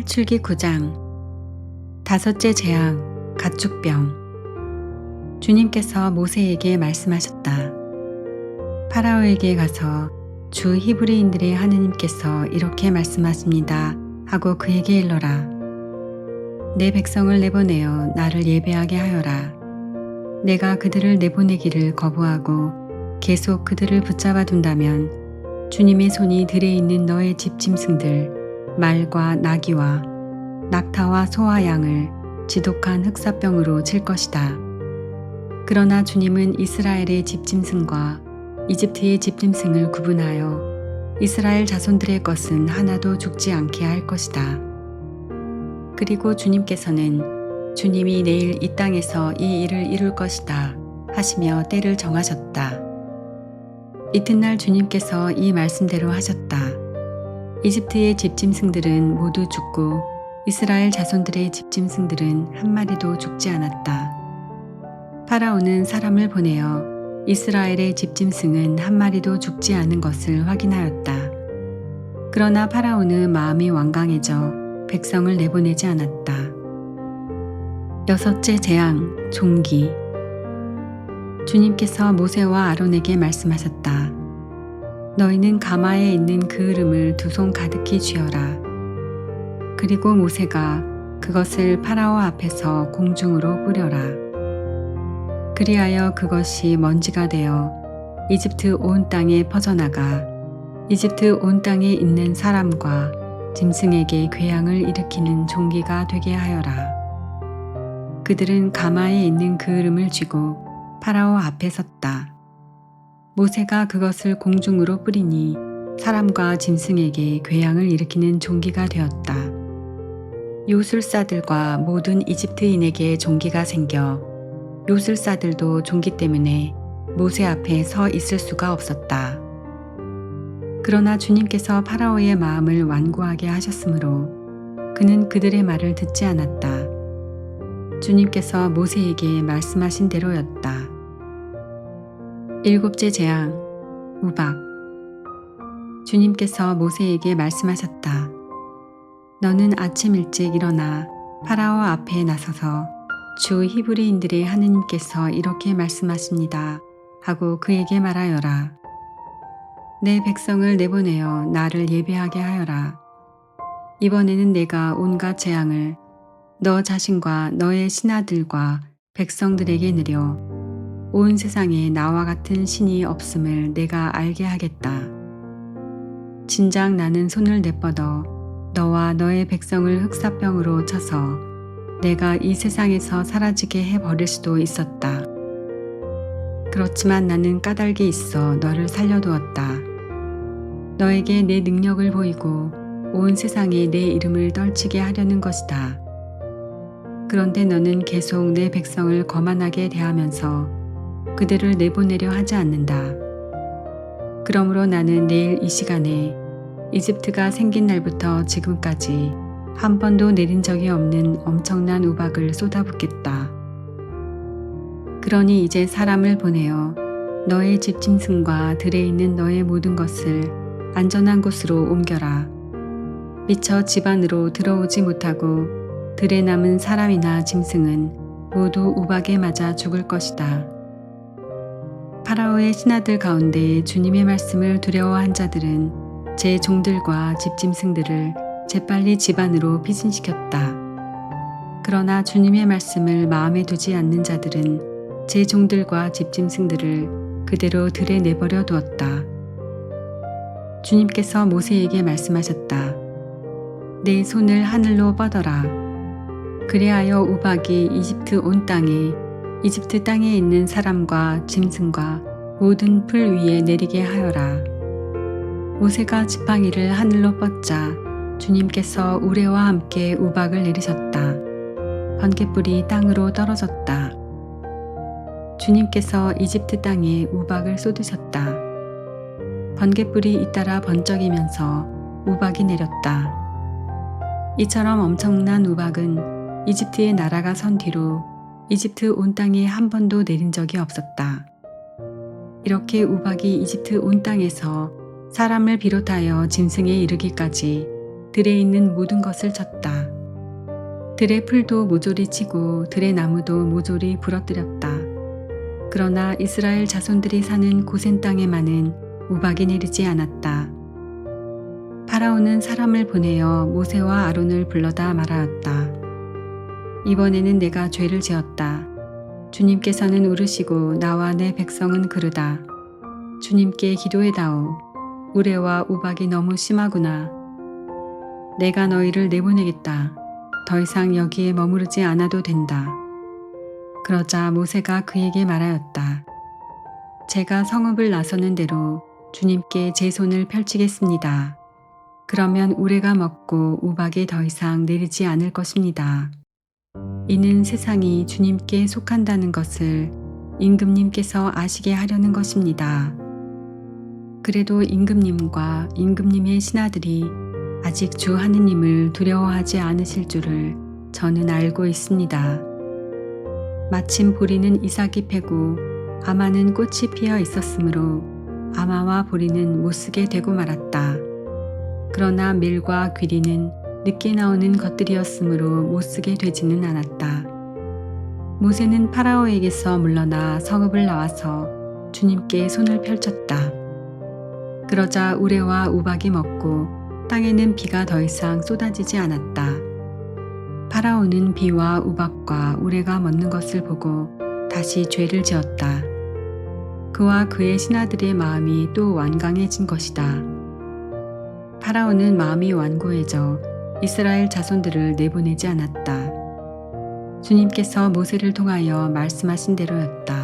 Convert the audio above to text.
탈출기 9장 다섯째 재앙 가축병. 주님께서 모세에게 말씀하셨다. 파라오에게 가서 주 히브리인들의 하느님께서 이렇게 말씀하십니다 하고 그에게 일러라. 내 백성을 내보내어 나를 예배하게 하여라. 내가 그들을 내보내기를 거부하고 계속 그들을 붙잡아 둔다면 주님의 손이 들에 있는 너의 집 짐승들 말과 나귀와 낙타와 소와 양을 지독한 흑사병으로 칠 것이다. 그러나 주님은 이스라엘의 집짐승과 이집트의 집짐승을 구분하여 이스라엘 자손들의 것은 하나도 죽지 않게 할 것이다. 그리고 주님께서는 주님이 내일 이 땅에서 이 일을 이룰 것이다 하시며 때를 정하셨다. 이튿날 주님께서 이 말씀대로 하셨다. 이집트의 집짐승들은 모두 죽고 이스라엘 자손들의 집짐승들은 한 마리도 죽지 않았다. 파라오는 사람을 보내어 이스라엘의 집짐승은 한 마리도 죽지 않은 것을 확인하였다. 그러나 파라오는 마음이 완강해져 백성을 내보내지 않았다. 여섯째 재앙 종기. 주님께서 모세와 아론에게 말씀하셨다. 너희는 가마에 있는 그 으름을 두 손 가득히 쥐어라. 그리고 모세가 그것을 파라오 앞에서 공중으로 뿌려라. 그리하여 그것이 먼지가 되어 이집트 온 땅에 퍼져나가 이집트 온 땅에 있는 사람과 짐승에게 괴양을 일으키는 종기가 되게 하여라. 그들은 가마에 있는 그 으름을 쥐고 파라오 앞에 섰다. 모세가 그것을 공중으로 뿌리니 사람과 짐승에게 괴양을 일으키는 종기가 되었다. 요술사들과 모든 이집트인에게 종기가 생겨 요술사들도 종기 때문에 모세 앞에 서 있을 수가 없었다. 그러나 주님께서 파라오의 마음을 완고하게 하셨으므로 그는 그들의 말을 듣지 않았다. 주님께서 모세에게 말씀하신 대로였다. 일곱째 재앙 우박. 주님께서 모세에게 말씀하셨다. 너는 아침 일찍 일어나 파라오 앞에 나서서 주 히브리인들의 하느님께서 이렇게 말씀하십니다 하고 그에게 말하여라. 내 백성을 내보내어 나를 예배하게 하여라. 이번에는 내가 온갖 재앙을 너 자신과 너의 신하들과 백성들에게 내려 온 세상에 나와 같은 신이 없음을 내가 알게 하겠다. 진작 나는 손을 내뻗어 너와 너의 백성을 흑사병으로 쳐서 내가 이 세상에서 사라지게 해버릴 수도 있었다. 그렇지만 나는 까닭이 있어 너를 살려두었다. 너에게 내 능력을 보이고 온 세상에 내 이름을 떨치게 하려는 것이다. 그런데 너는 계속 내 백성을 거만하게 대하면서 그들을 내보내려 하지 않는다. 그러므로 나는 내일 이 시간에 이집트가 생긴 날부터 지금까지 한 번도 내린 적이 없는 엄청난 우박을 쏟아붓겠다. 그러니 이제 사람을 보내어 너의 집짐승과 들에 있는 너의 모든 것을 안전한 곳으로 옮겨라. 미처 집 안으로 들어오지 못하고 들에 남은 사람이나 짐승은 모두 우박에 맞아 죽을 것이다. 파라오의 신하들 가운데 주님의 말씀을 두려워한 자들은 제 종들과 집짐승들을 재빨리 집 안으로 피신시켰다. 그러나 주님의 말씀을 마음에 두지 않는 자들은 제 종들과 집짐승들을 그대로 들에 내버려 두었다. 주님께서 모세에게 말씀하셨다. 내 손을 하늘로 뻗어라. 그리하여 우박이 이집트 땅에 있는 사람과 짐승과 모든 풀 위에 내리게 하여라. 모세가 지팡이를 하늘로 뻗자 주님께서 우레와 함께 우박을 내리셨다. 번갯불이 땅으로 떨어졌다. 주님께서 이집트 땅에 우박을 쏟으셨다. 번갯불이 잇따라 번쩍이면서 우박이 내렸다. 이처럼 엄청난 우박은 이집트의 나라가 선 뒤로 이집트 온 땅에 한 번도 내린 적이 없었다. 이렇게 우박이 이집트 온 땅에서 사람을 비롯하여 짐승에 이르기까지 들에 있는 모든 것을 쳤다. 들의 풀도 모조리 치고 들의 나무도 모조리 부러뜨렸다. 그러나 이스라엘 자손들이 사는 고센 땅에만은 우박이 내리지 않았다. 파라오는 사람을 보내어 모세와 아론을 불러다 말하였다. 이번에는 내가 죄를 지었다. 주님께서는 울으시고 나와 내 백성은 그르다. 주님께 기도해다오. 우레와 우박이 너무 심하구나. 내가 너희를 내보내겠다. 더 이상 여기에 머무르지 않아도 된다. 그러자 모세가 그에게 말하였다. 제가 성읍을 나서는 대로 주님께 제 손을 펼치겠습니다. 그러면 우레가 먹고 우박이 더 이상 내리지 않을 것입니다. 이는 세상이 주님께 속한다는 것을 임금님께서 아시게 하려는 것입니다. 그래도 임금님과 임금님의 신하들이 아직 주 하느님을 두려워하지 않으실 줄을 저는 알고 있습니다. 마침 보리는 이삭이 패고 아마는 꽃이 피어 있었으므로 아마와 보리는 못쓰게 되고 말았다. 그러나 밀과 귀리는 늦게 나오는 것들이었으므로 못쓰게 되지는 않았다. 모세는 파라오에게서 물러나 성읍을 나와서 주님께 손을 펼쳤다. 그러자 우레와 우박이 먹고 땅에는 비가 더 이상 쏟아지지 않았다. 파라오는 비와 우박과 우레가 먹는 것을 보고 다시 죄를 지었다. 그와 그의 신하들의 마음이 또 완강해진 것이다. 파라오는 마음이 완고해져 이스라엘 자손들을 내보내지 않았다. 주님께서 모세를 통하여 말씀하신 대로였다.